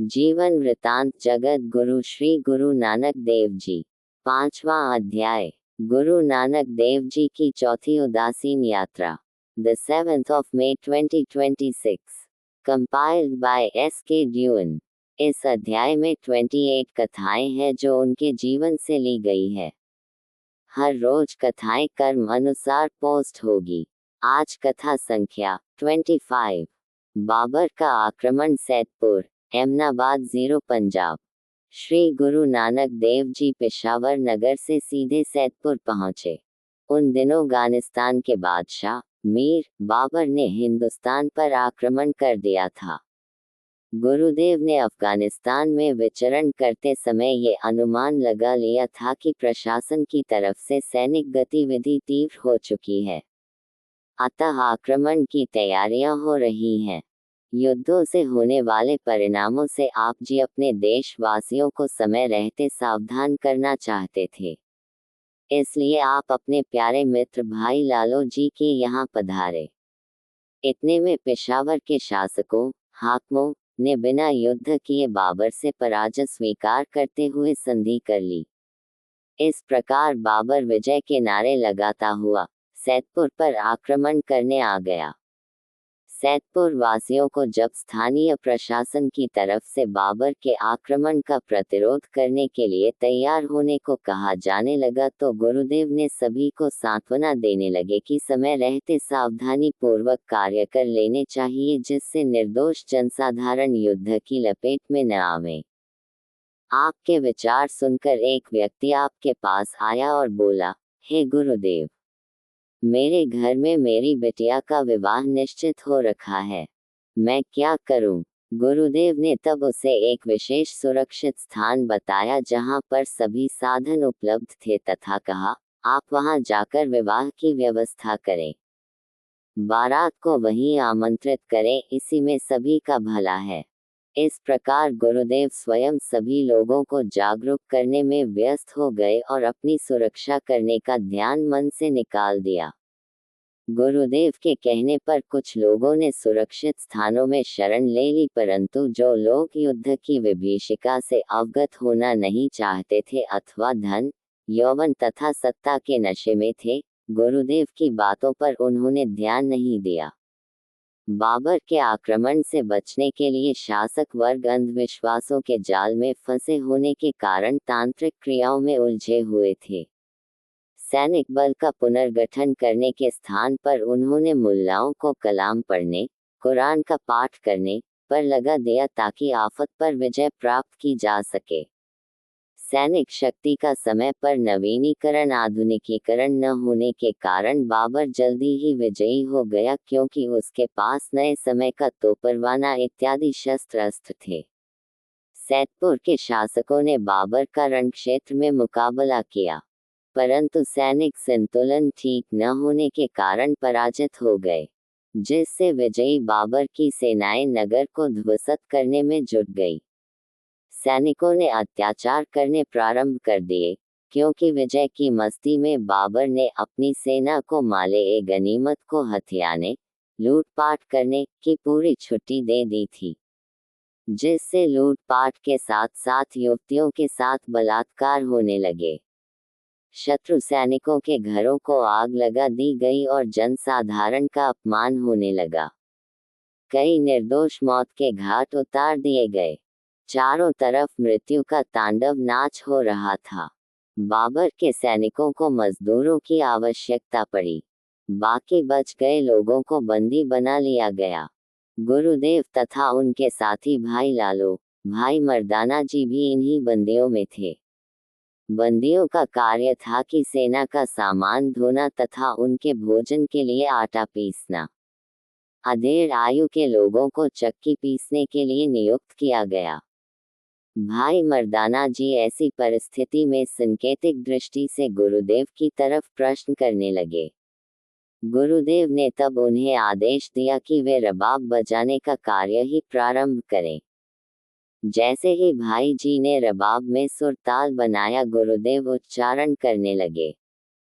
जीवन वृतांत जगत गुरु श्री गुरु नानक देव जी। 5वां अध्याय। गुरु नानक देव जी की चौथी उदासीन यात्रा। The 7th of May 2026. Compiled by S.K. Dewan. इस अध्याय में 28 कथाएं हैं जो उनके जीवन से ली गई है। हर रोज कथाएं कर्म अनुसार पोस्ट होगी। आज कथा संख्या 25। बाबर का आक्रमण सैदपुर, एमनाबाद 0 पंजाब। श्री गुरु नानक देव जी पेशावर नगर से सीधे सैदपुर पहुंचे। उन दिनों अफगानिस्तान के बादशाह मीर बाबर ने हिंदुस्तान पर आक्रमण कर दिया था। गुरुदेव ने अफगानिस्तान में विचरण करते समय ये अनुमान लगा लिया था कि प्रशासन की तरफ से सैनिक गतिविधि तीव्र हो चुकी है, अतः आक्रमण की तैयारियां हो रही हैं। युद्धों से होने वाले परिणामों से आप जी अपने देशवासियों को समय रहते सावधान करना चाहते थे, इसलिए आप अपने प्यारे मित्र भाई लालो जी के यहाँ पधारे। इतने में पेशावर के शासकों हाकिमों ने बिना युद्ध किए बाबर से पराजय स्वीकार करते हुए संधि कर ली। इस प्रकार बाबर विजय के नारे लगाता हुआ सैदपुर पर आक्रमण करने आ गया। सैदपुर वासियों को जब स्थानीय प्रशासन की तरफ से बाबर के आक्रमण का प्रतिरोध करने के लिए तैयार होने को कहा जाने लगा तो गुरुदेव ने सभी को सांत्वना देने लगे कि समय रहते सावधानी पूर्वक कार्य कर लेने चाहिए, जिससे निर्दोष जनसाधारण युद्ध की लपेट में न आवे। आपके विचार सुनकर एक व्यक्ति आपके पास आया और बोला, हे गुरुदेव, मेरे घर में मेरी बिटिया का विवाह निश्चित हो रखा है, मैं क्या करूं? गुरुदेव ने तब उसे एक विशेष सुरक्षित स्थान बताया जहां पर सभी साधन उपलब्ध थे तथा कहा, आप वहां जाकर विवाह की व्यवस्था करें, बारात को वहीं आमंत्रित करें, इसी में सभी का भला है। इस प्रकार गुरुदेव स्वयं सभी लोगों को जागरूक करने में व्यस्त हो गए और अपनी सुरक्षा करने का ध्यान मन से निकाल दिया। गुरुदेव के कहने पर कुछ लोगों ने सुरक्षित स्थानों में शरण ले ली, परंतु जो लोग युद्ध की विभीषिका से अवगत होना नहीं चाहते थे अथवा धन, यौवन तथा सत्ता के नशे में थे, गुरुदेव की बातों पर उन्होंने ध्यान नहीं दिया। बाबर के आक्रमण से बचने के लिए शासक वर्ग अंधविश्वासों के जाल में फंसे होने के कारण तांत्रिक क्रियाओं में उलझे हुए थे। सैनिक बल का पुनर्गठन करने के स्थान पर उन्होंने मुल्लाओं को कलाम पढ़ने, कुरान का पाठ करने पर लगा दिया ताकि आफत पर विजय प्राप्त की जा सके। सैनिक शक्ति का समय पर नवीनीकरण आधुनिकीकरण न होने के कारण बाबर जल्दी ही विजयी हो गया, क्योंकि उसके पास नए समय का तोपरवाना इत्यादि शस्त्र अस्त्र थे। सैदपुर के शासकों ने बाबर का रणक्षेत्र में मुकाबला किया, परंतु सैनिक संतुलन ठीक न होने के कारण पराजित हो गए, जिससे विजयी बाबर की सेनाएं नगर को ध्वस्त करने में जुट गई। सैनिकों ने अत्याचार करने प्रारंभ कर दिए, क्योंकि विजय की मस्ती में बाबर ने अपनी सेना को माले गनीमत को हथियाने, लूटपाट करने की पूरी छुट्टी दे दी थी, जिससे लूटपाट के साथ साथ युवतियों के साथ बलात्कार होने लगे। शत्रु सैनिकों के घरों को आग लगा दी गई और जनसाधारण का अपमान होने लगा। कई निर्दोष मौत के घाट उतार दिए गए। चारों तरफ मृत्यु का तांडव नाच हो रहा था। बाबर के सैनिकों को मजदूरों की आवश्यकता पड़ी। बाकी बच गए लोगों को बंदी बना लिया गया। गुरुदेव तथा उनके साथी भाई लालो, भाई मर्दाना जी भी इन्हीं बंदियों में थे। बंदियों का कार्य था कि सेना का सामान धोना तथा उनके भोजन के लिए आटा पीसना। अधेड़ आयु के लोगों को चक्की पीसने के लिए नियुक्त किया गया। भाई मर्दाना जी ऐसी परिस्थिति में संकेतिक दृष्टि से गुरुदेव की तरफ प्रश्न करने लगे। गुरुदेव ने तब उन्हें आदेश दिया कि वे रबाब बजाने का कार्य ही प्रारंभ करें। जैसे ही भाई जी ने रबाब में सुर ताल बनाया, गुरुदेव उच्चारण करने लगे,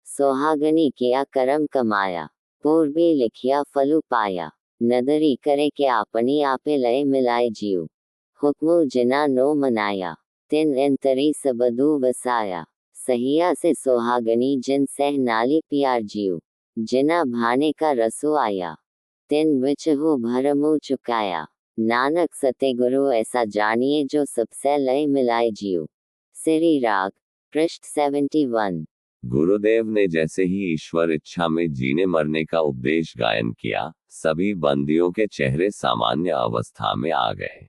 सोहागनी किया करम कमाया, पूर्वी लिखिया फलु पाया, नदरी करे के आपनी आपे लय मिलाए जीव, हुक्मु जिना नो मनाया, तिन अंतरी सबदू वसाया, सहिया से सोहागनी जिन सह नाली प्यार जियो, जिना भाने का रसो आया, तिन विचहु भरमु चुकाया, नानक सते गुरु ऐसा जानिए जो सबसे लय मिलाए जियो। सिरी राग, पृष्ठ 71। गुरुदेव ने जैसे ही ईश्वर इच्छा में जीने मरने का उपदेश गायन किया, सभी बंदियों के चेहरे सामान्य अवस्था में आ गए।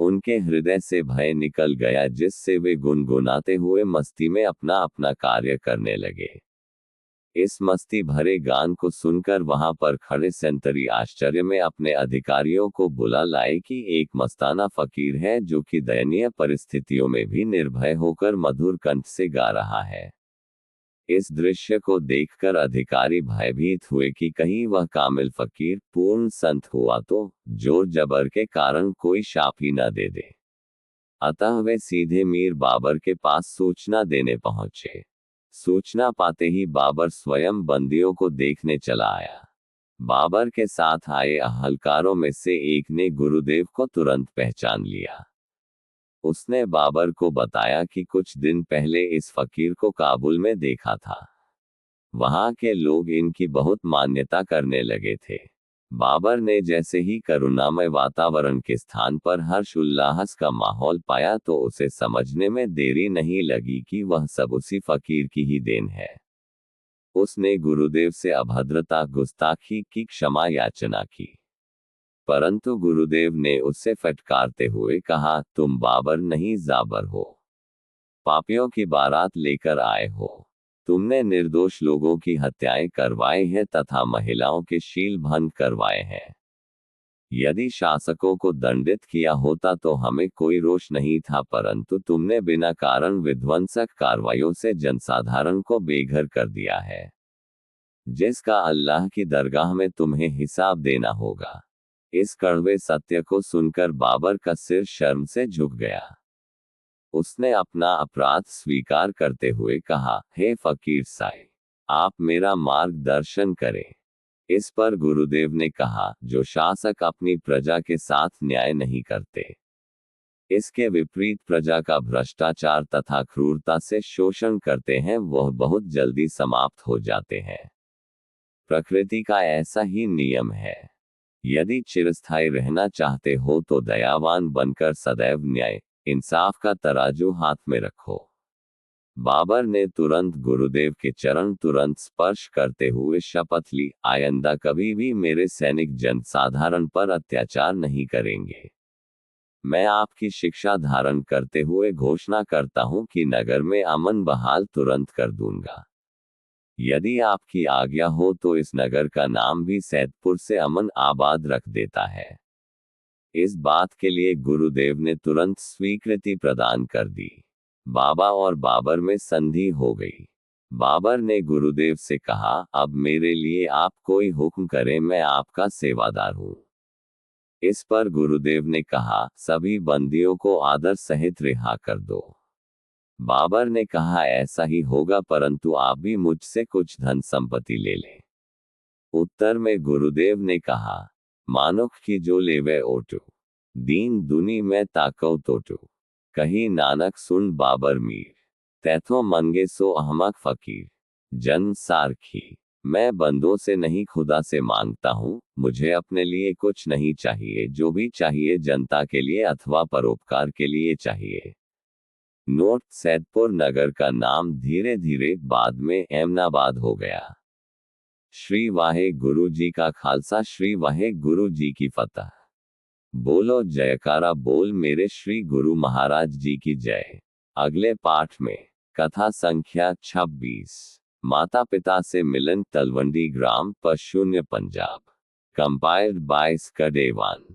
उनके हृदय से भय निकल गया, जिससे वे गुनगुनाते हुए मस्ती में अपना अपना कार्य करने लगे। इस मस्ती भरे गान को सुनकर वहां पर खड़े सेंतरी आश्चर्य में अपने अधिकारियों को बुला लाए कि एक मस्ताना फकीर है जो कि दयनीय परिस्थितियों में भी निर्भय होकर मधुर कंठ से गा रहा है। इस दृश्य को देखकर अधिकारी भयभीत हुए कि कहीं वह कामिल फकीर पूर्ण संत हुआ तो जोर जबर के कारण कोई शाप ही न दे दे। अतः वे सीधे मीर बाबर के पास सूचना देने पहुंचे। सूचना पाते ही बाबर स्वयं बंदियों को देखने चला आया। बाबर के साथ आए अहलकारों में से एक ने गुरुदेव को तुरंत पहचान लिया। उसने बाबर को बताया कि कुछ दिन पहले इस फकीर को काबुल में देखा था। वहां के लोग इनकी बहुत मान्यता करने लगे थे। बाबर ने जैसे ही करुणामय वातावरण के स्थान पर हर्ष उल्लास का माहौल पाया तो उसे समझने में देरी नहीं लगी कि वह सब उसी फकीर की ही देन है। उसने गुरुदेव से अभद्रता गुस्ताखी की क्षमा याचना की, परंतु गुरुदेव ने उससे फटकारते हुए कहा, तुम बाबर नहीं जाबर हो, पापियों की बारात लेकर आए हो। तुमने निर्दोष लोगों की हत्याएं करवाई है तथा महिलाओं के शील भंग करवाए हैं। यदि शासकों को दंडित किया होता तो हमें कोई रोष नहीं था, परंतु तुमने बिना कारण विध्वंसक कार्रवाइयों से जनसाधारण को बेघर कर दिया है, जिसका अल्लाह की दरगाह में तुम्हें हिसाब देना होगा। इस कड़वे सत्य को सुनकर बाबर का सिर शर्म से झुक गया। उसने अपना अपराध स्वीकार करते हुए कहा, हे फकीर साहब, आप मेरा मार्गदर्शन करें। इस पर गुरुदेव ने कहा, जो शासक अपनी प्रजा के साथ न्याय नहीं करते, इसके विपरीत प्रजा का भ्रष्टाचार तथा क्रूरता से शोषण करते हैं, वह बहुत जल्दी समाप्त हो जाते हैं। प्रकृति का ऐसा ही नियम है। यदि चिरस्थायी रहना चाहते हो तो दयावान बनकर सदैव न्याय इंसाफ का तराजू हाथ में रखो। बाबर ने तुरंत गुरुदेव के चरण तुरंत स्पर्श करते हुए शपथ ली, आइंदा कभी भी मेरे सैनिक जनसाधारण पर अत्याचार नहीं करेंगे। मैं आपकी शिक्षा धारण करते हुए घोषणा करता हूं कि नगर में अमन बहाल तुरंत कर दूंगा। यदि आपकी आज्ञा हो तो इस नगर का नाम भी सैदपुर से अमन आबाद रख देता है। इस बात के लिए गुरुदेव ने तुरंत स्वीकृति प्रदान कर दी। बाबा और बाबर में संधि हो गई। बाबर ने गुरुदेव से कहा, अब मेरे लिए आप कोई हुक्म करें, मैं आपका सेवादार हूं। इस पर गुरुदेव ने कहा, सभी बंदियों को आदर सहित रिहा कर दो। बाबर ने कहा, ऐसा ही होगा, परंतु आप भी मुझसे कुछ धन संपत्ति ले लें। उत्तर में गुरुदेव ने कहा, मानुख की जो लेवे ओटू, दीन दुनी में ताकौ तोटू। कही नानक सुन बाबर मीर, तैथो मंगे सो अहमक फकीर। जन्म सारखी, मैं बंदों से नहीं खुदा से मांगता हूँ। मुझे अपने लिए कुछ नहीं चाहिए, जो भी चाहिए जनता के लिए अथवा परोपकार के लिए चाहिए। नोट, सैदपुर नगर का नाम धीरे धीरे बाद में एमनाबाद हो गया। श्री वाहे गुरु जी का खालसा, श्री वाहे गुरु जी की फतह। बोलो जयकारा बोल मेरे श्री गुरु महाराज जी की जय। अगले पाठ में कथा संख्या 26, माता पिता से मिलन, तलवंडी ग्राम, पशून्य, पंजाब। Compiled by स्कडेवान।